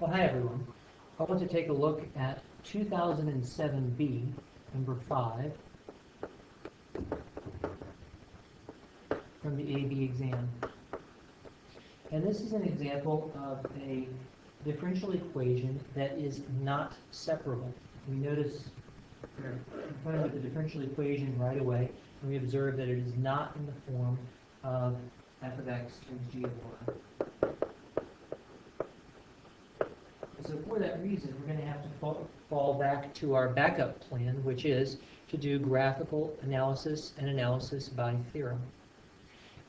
Well, hi everyone. I want to take a look at 2007B, number 5, from the AB exam. And this is an example of a differential equation that is not separable. We notice we're confronted with the differential equation right away, and we observe that it is not in the form of f of x times g of y. So for that reason, we're going to have to fall back to our backup plan, which is to do graphical analysis and analysis by theorem.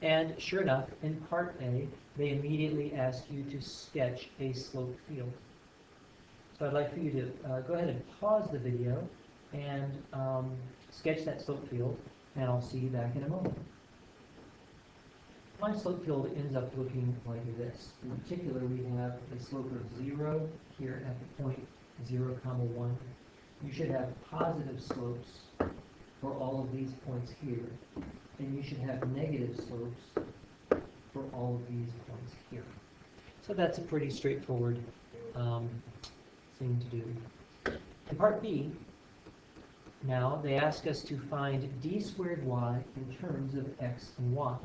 And sure enough, in part A, they immediately ask you to sketch a slope field. So I'd like for you to go ahead and pause the video and sketch that slope field, and I'll see you back in a moment. My slope field ends up looking like this. In particular, we have a slope of 0 here at the point 0, 1. You should have positive slopes for all of these points here, and you should have negative slopes for all of these points here. So that's a pretty straightforward thing to do. In part B, now they ask us to find d squared y in terms of x and y.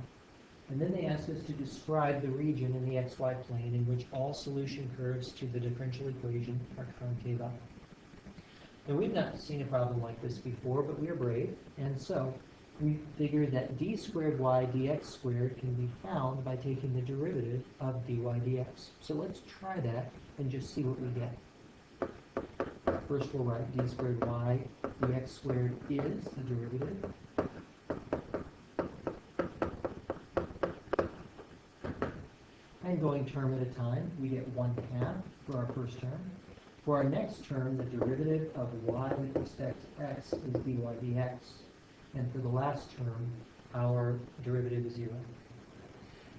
And then they ask us to describe the region in the xy plane in which all solution curves to the differential equation are concave up. Now, we've not seen a problem like this before, but we are brave, and so we figured that d squared y dx squared can be found by taking the derivative of dy dx. So let's try that and just see what we get. First we'll write d squared y dx squared is the derivative. And going term at a time, we get 1/2 for our first term. For our next term, the derivative of y with respect to x is dy dx. And for the last term, our derivative is 0.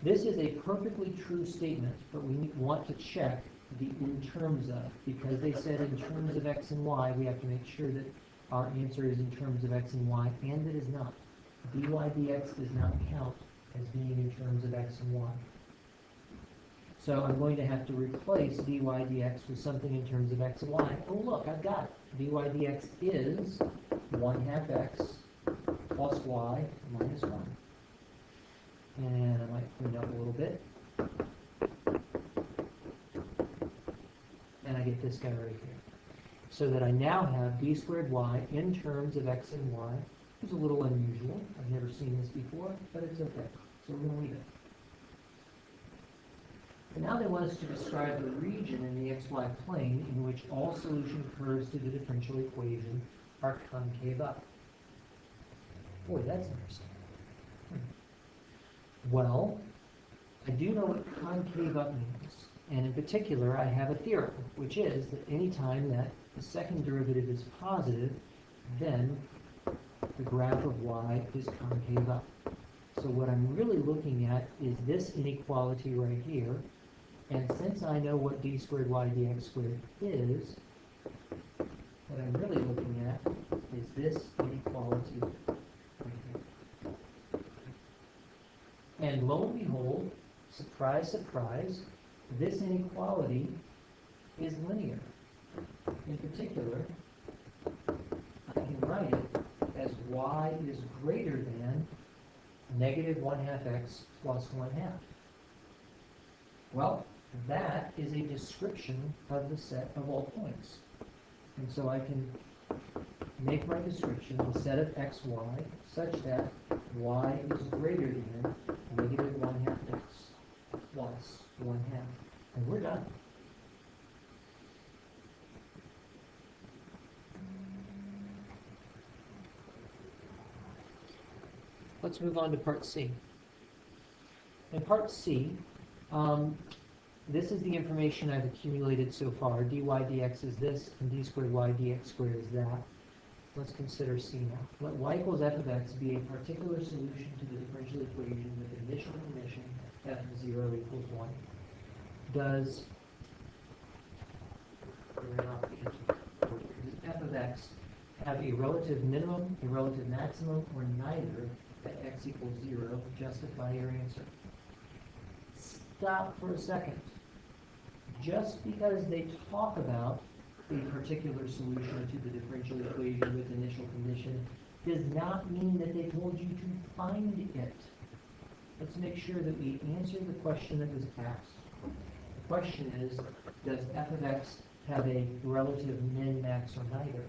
This is a perfectly true statement, but we want to check the in terms of, because they said in terms of x and y, we have to make sure that our answer is in terms of x and y, and it is not. dy dx does not count as being in terms of x and y. So I'm going to have to replace dy dx with something in terms of x and y. Oh look, I've got it. dy dx is 1/2 x plus y minus 1. And I might clean up a little bit. And I get this guy right here. So that I now have d squared y in terms of x and y. It's a little unusual. I've never seen this before, but it's okay. So we're going to leave it. And now they want us to describe the region in the xy plane in which all solution curves to the differential equation are concave up. Boy, that's interesting. Well, I do know what concave up means. And in particular, I have a theorem, which is that any time that the second derivative is positive, then the graph of y is concave up. So what I'm really looking at is this inequality right here. And since I know what d squared y dx squared is, what I'm really looking at is this inequality right here. And lo and behold, surprise, surprise, this inequality is linear. In particular, I can write it as y is greater than negative 1/2 x plus 1/2. Well, that is a description of the set of all points. And so I can make my description the set of xy such that y is greater than negative 1/2 x plus 1/2. And we're done. Let's move on to part C. In part C, this is the information I've accumulated so far. dy dx is this, and d squared y dx squared is that. Let's consider C now. Let y equals f of x be a particular solution to the differential equation with initial condition f of 0 equals 1. Does f of x have a relative minimum, a relative maximum, or neither at x equals 0? Justify your answer. Stop for a second. just because they talk about a particular solution to the differential equation with initial condition does not mean that they told you to find it. Let's make sure that we answer the question that was asked. The question is, does f of x have a relative min, max, or neither?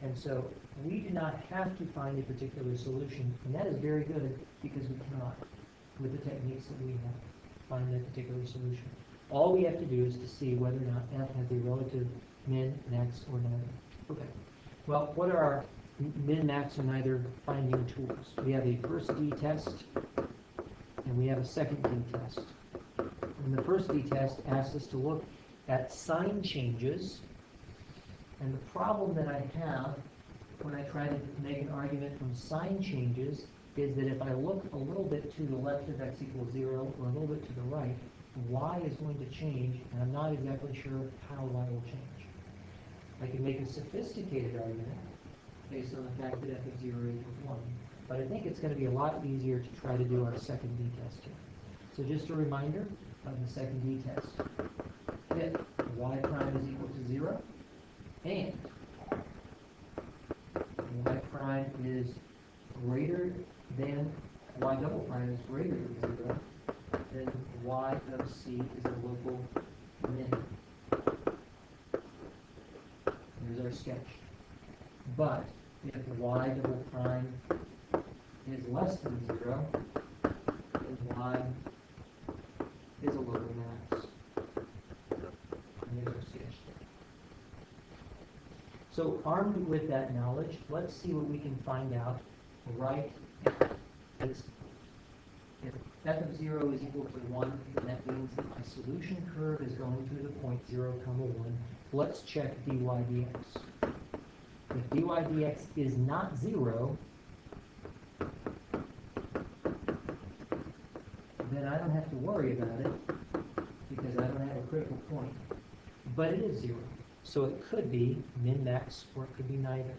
And so we do not have to find a particular solution, and that is very good because we cannot, with the techniques that we have, find a particular solution. All we have to do is to see whether or not f has a relative min, max, or neither. Okay. Well, what are our min, max, or neither finding tools? We have a first D test, and we have a second D test. And the first D test asks us to look at sign changes. And the problem that I have when I try to make an argument from sign changes is that if I look a little bit to the left of x equals 0 or a little bit to the right, y is going to change, and I'm not exactly sure how y will change. I can make a sophisticated argument based on the fact that f of 0 equals 1, but I think it's going to be a lot easier to try to do our second D test here. So just a reminder of the second D test. If y prime is equal to 0, and y prime is greater than, y double prime is greater than 0, then y of c is a local min. Here's our sketch. But if y double prime is less than 0, then y is a local max. And here's our sketch. So armed with that knowledge, let's see what we can find out right now. If f of 0 is equal to 1, then that means that my solution curve is going through the point 0, 1. Let's check dy dx. If dy dx is not 0, then I don't have to worry about it because I don't have a critical point. But it is 0. So it could be min, max, or it could be neither.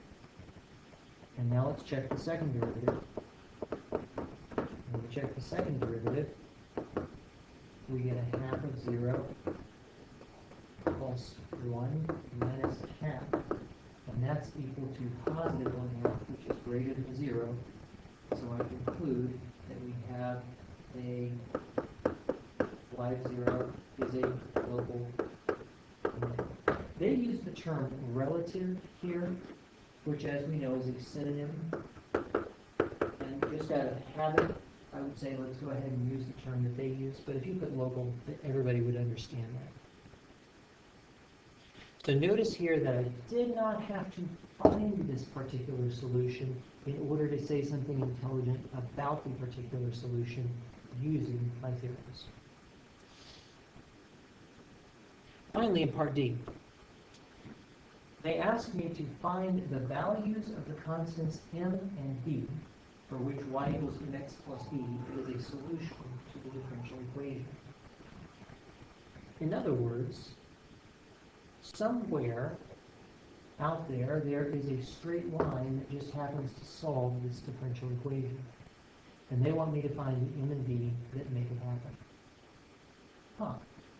And now let's check the second derivative. When we check the second derivative, we get a half of 0 plus 1 minus half. And that's equal to positive 1/2, which is greater than 0. So I conclude that we have a y of 0 is a local min. They use the term relative here, which as we know is a synonym. And just out of habit, I would say let's go ahead and use the term that they use. But if you put local, everybody would understand that. So notice here that I did not have to find this particular solution in order to say something intelligent about the particular solution using my theorems. Finally, in part D, they asked me to find the values of the constants m and b for which y equals mx plus b is a solution to the differential equation. In other words, somewhere out there, there is a straight line that just happens to solve this differential equation. And they want me to find the m and b that make it happen.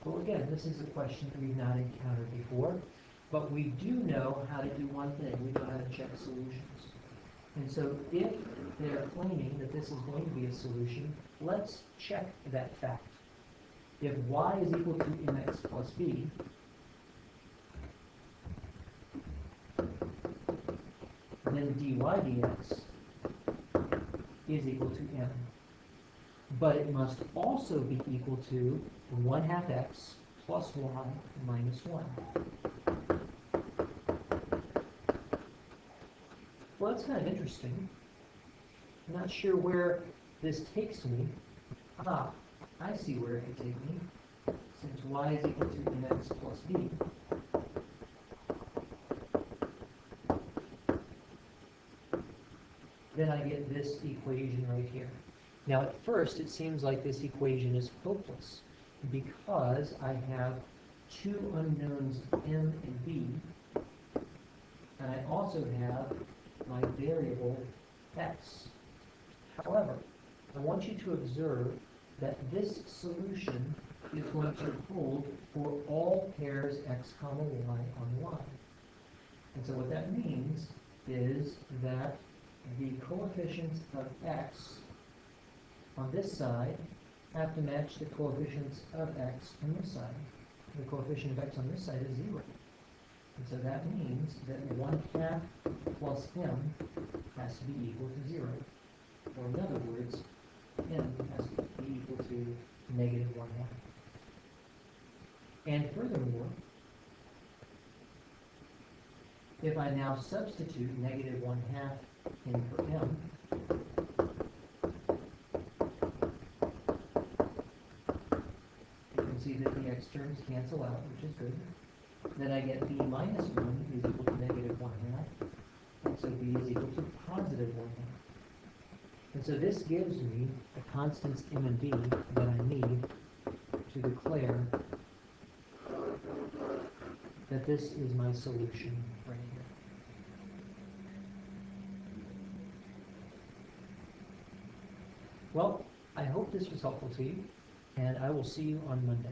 Well, again, this is a question that we've not encountered before, but we do know how to do one thing. We know how to check solutions. And so if they're claiming that this is going to be a solution, let's check that fact. If y is equal to mx plus b, then dy dx is equal to m. But it must also be equal to 1/2 x plus y minus 1. Well, that's kind of interesting. I'm not sure where this takes me. I see where it could take me. Since y is equal to mx plus b, then I get this equation right here. Now, at first, it seems like this equation is hopeless because I have two unknowns, m and b, and I also have my variable x. However, I want you to observe that this solution is going to hold for all pairs x comma y on the line. And so what that means is that the coefficients of x on this side have to match the coefficients of x on this side. The coefficient of x on this side is 0. And so that means that 1/2 plus m has to be equal to 0. Or in other words, m has to be equal to negative 1/2. And furthermore, if I now substitute negative 1/2 in for m, you can see that the x terms cancel out, which is good. Then I get b minus 1 is equal to negative 1/2, and so b is equal to positive 1/2. And so this gives me the constants m and b that I need to declare that this is my solution right here. Well, I hope this was helpful to you, and I will see you on Monday.